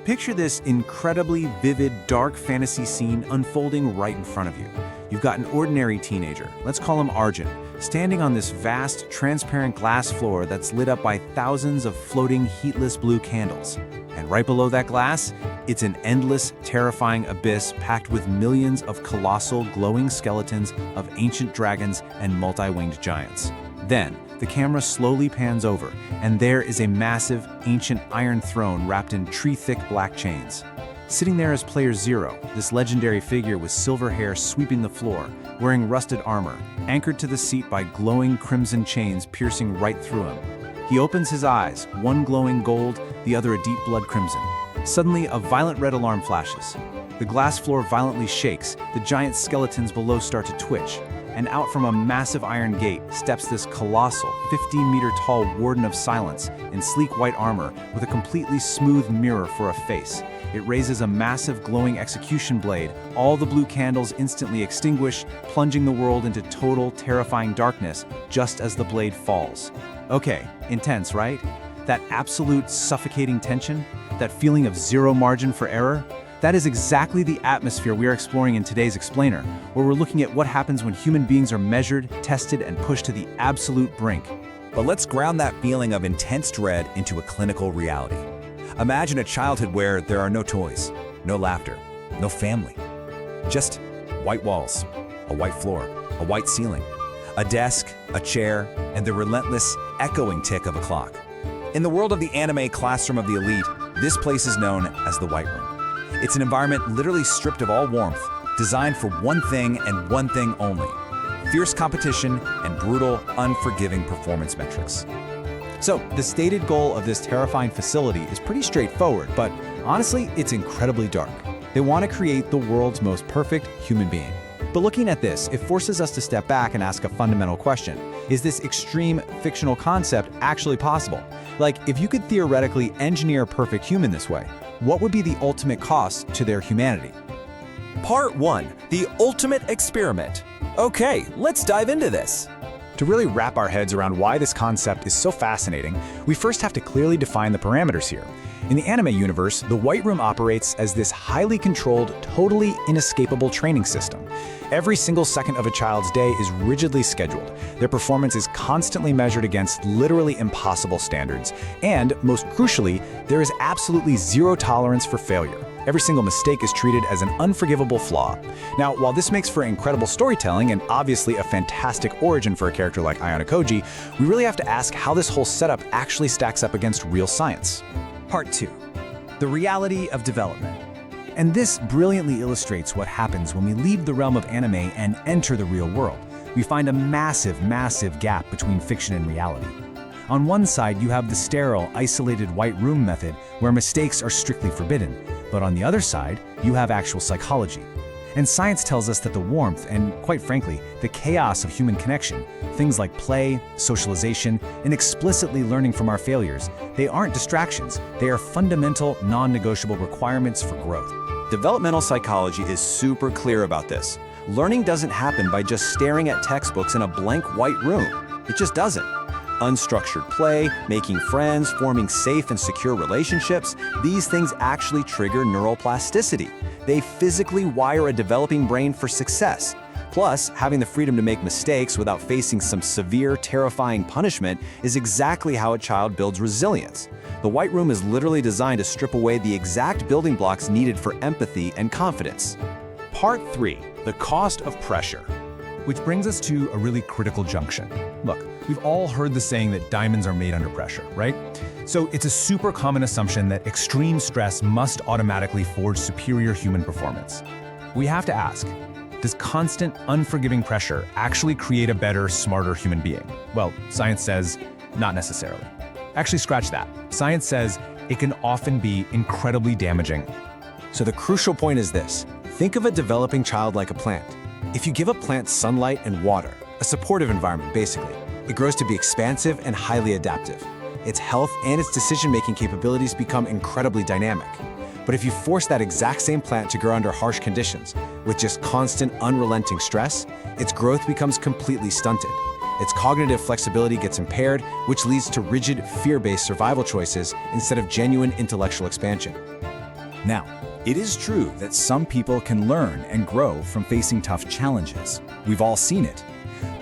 Picture this incredibly vivid, dark fantasy scene unfolding right in front of you. You've got an ordinary teenager, let's call him Arjun, standing on this vast, transparent glass floor that's lit up by thousands of floating, heatless blue candles. And right below that glass, it's an endless, terrifying abyss packed with millions of colossal, glowing skeletons of ancient dragons and multi-winged giants. Then, the camera slowly pans over, and there is a massive, ancient iron throne wrapped in tree-thick black chains. Sitting there is Player Zero, this legendary figure with silver hair sweeping the floor, wearing rusted armor, anchored to the seat by glowing crimson chains piercing right through him. He opens his eyes, one glowing gold, the other a deep blood crimson. Suddenly, a violent red alarm flashes. The glass floor violently shakes, the giant skeletons below start to twitch, and out from a massive iron gate steps this colossal, 15-meter-tall Warden of Silence in sleek white armor with a completely smooth mirror for a face. It raises a massive glowing execution blade, all the blue candles instantly extinguish, plunging the world into total, terrifying darkness just as the blade falls. Okay, intense, right? That absolute suffocating tension? That feeling of zero margin for error? That is exactly the atmosphere we are exploring in today's Explainer, where we're looking at what happens when human beings are measured, tested, and pushed to the absolute brink. But let's ground that feeling of intense dread into a clinical reality. Imagine a childhood where there are no toys, no laughter, no family. Just white walls, a white floor, a white ceiling, a desk, a chair, and the relentless, echoing tick of a clock. In the world of the anime classroom of the elite, this place is known as the White Room. It's an environment literally stripped of all warmth, designed for one thing and one thing only: fierce competition and brutal, unforgiving performance metrics. So, the stated goal of this terrifying facility is pretty straightforward, but honestly, it's incredibly dark. They want to create the world's most perfect human being. But looking at this, it forces us to step back and ask a fundamental question. Is this extreme fictional concept actually possible? Like, if you could theoretically engineer a perfect human this way, what would be the ultimate cost to their humanity? Part 1. The Ultimate Experiment. Okay, let's dive into this. To really wrap our heads around why this concept is so fascinating, we first have to clearly define the parameters here. In the anime universe, the White Room operates as this highly controlled, totally inescapable training system. Every single second of a child's day is rigidly scheduled. Their performance is constantly measured against literally impossible standards. And, most crucially, there is absolutely zero tolerance for failure. Every single mistake is treated as an unforgivable flaw. Now, while this makes for incredible storytelling and obviously a fantastic origin for a character like Ayanokoji, we really have to ask how this whole setup actually stacks up against real science. Part 2. The reality of development. And this brilliantly illustrates what happens when we leave the realm of anime and enter the real world. We find a massive, massive gap between fiction and reality. On one side, you have the sterile, isolated White Room method, where mistakes are strictly forbidden. But on the other side, you have actual psychology. And science tells us that the warmth and, quite frankly, the chaos of human connection, things like play, socialization, and explicitly learning from our failures, they aren't distractions. They are fundamental, non-negotiable requirements for growth. Developmental psychology is super clear about this. Learning doesn't happen by just staring at textbooks in a blank white room. It just doesn't. Unstructured play, making friends, forming safe and secure relationships, these things actually trigger neuroplasticity. They physically wire a developing brain for success. Plus, having the freedom to make mistakes without facing some severe, terrifying punishment is exactly how a child builds resilience. The White Room is literally designed to strip away the exact building blocks needed for empathy and confidence. Part 3. The cost of pressure. Which brings us to a really critical junction. Look, we've all heard the saying that diamonds are made under pressure, right? So it's a super common assumption that extreme stress must automatically forge superior human performance. We have to ask, does constant, unforgiving pressure actually create a better, smarter human being? Well, science says not necessarily. Actually, scratch that. Science says it can often be incredibly damaging. So the crucial point is this. Think of a developing child like a plant. If you give a plant sunlight and water, a supportive environment basically, it grows to be expansive and highly adaptive. Its health and its decision-making capabilities become incredibly dynamic. But if you force that exact same plant to grow under harsh conditions, with just constant, unrelenting stress, its growth becomes completely stunted. Its cognitive flexibility gets impaired, which leads to rigid, fear-based survival choices instead of genuine intellectual expansion. Now, it is true that some people can learn and grow from facing tough challenges. We've all seen it.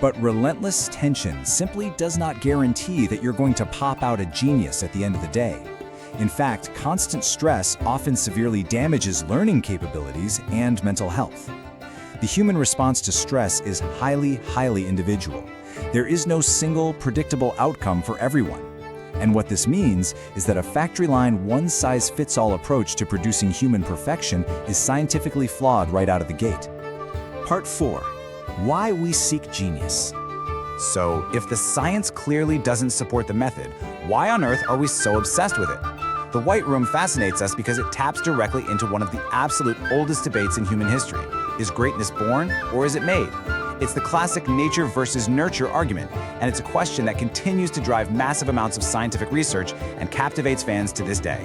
But relentless tension simply does not guarantee that you're going to pop out a genius at the end of the day. In fact, constant stress often severely damages learning capabilities and mental health. The human response to stress is highly individual. There is no single predictable outcome for everyone. And what this means is that a factory-line one-size-fits-all approach to producing human perfection is scientifically flawed right out of the gate. Part 4. Why we seek genius. So, if the science clearly doesn't support the method, why on earth are we so obsessed with it? The White Room fascinates us because it taps directly into one of the absolute oldest debates in human history. Is greatness born, or is it made? It's the classic nature versus nurture argument, and it's a question that continues to drive massive amounts of scientific research and captivates fans to this day.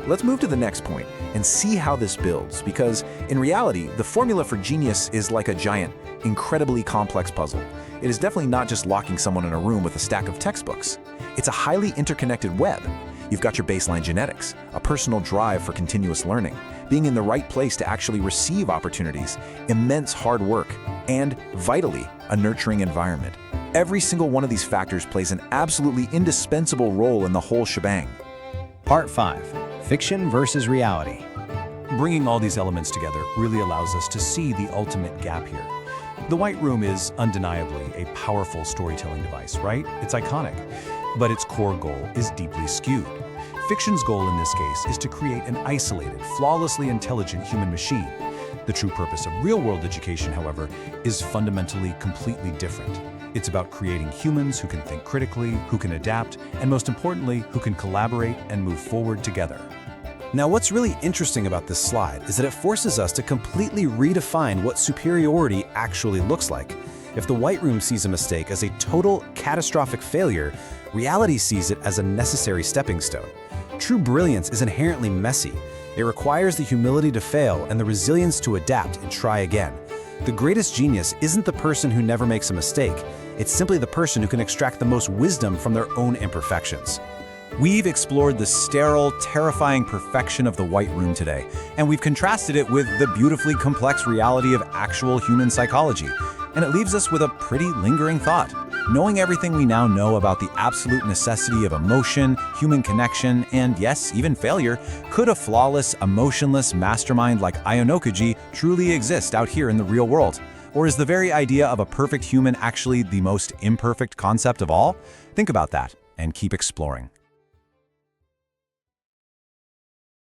Let's move to the next point and see how this builds, because in reality, the formula for genius is like a giant, incredibly complex puzzle. It is definitely not just locking someone in a room with a stack of textbooks. It's a highly interconnected web. You've got your baseline genetics, a personal drive for continuous learning, being in the right place to actually receive opportunities, immense hard work, and, vitally, a nurturing environment. Every single one of these factors plays an absolutely indispensable role in the whole shebang. Part 5. Fiction versus reality. Bringing all these elements together really allows us to see the ultimate gap here. The White Room is undeniably a powerful storytelling device, right? It's iconic. But its core goal is deeply skewed. Fiction's goal in this case is to create an isolated, flawlessly intelligent human machine. The true purpose of real-world education, however, is fundamentally completely different. It's about creating humans who can think critically, who can adapt, and most importantly, who can collaborate and move forward together. Now, what's really interesting about this slide is that it forces us to completely redefine what superiority actually looks like. If the White Room sees a mistake as a total, catastrophic failure, reality sees it as a necessary stepping stone. True brilliance is inherently messy. It requires the humility to fail and the resilience to adapt and try again. The greatest genius isn't the person who never makes a mistake. It's simply the person who can extract the most wisdom from their own imperfections. We've explored the sterile, terrifying perfection of the White Room today, and we've contrasted it with the beautifully complex reality of actual human psychology. And it leaves us with a pretty lingering thought. Knowing everything we now know about the absolute necessity of emotion, human connection, and yes, even failure, could a flawless, emotionless mastermind like Ayanokoji truly exist out here in the real world? Or is the very idea of a perfect human actually the most imperfect concept of all? Think about that and keep exploring.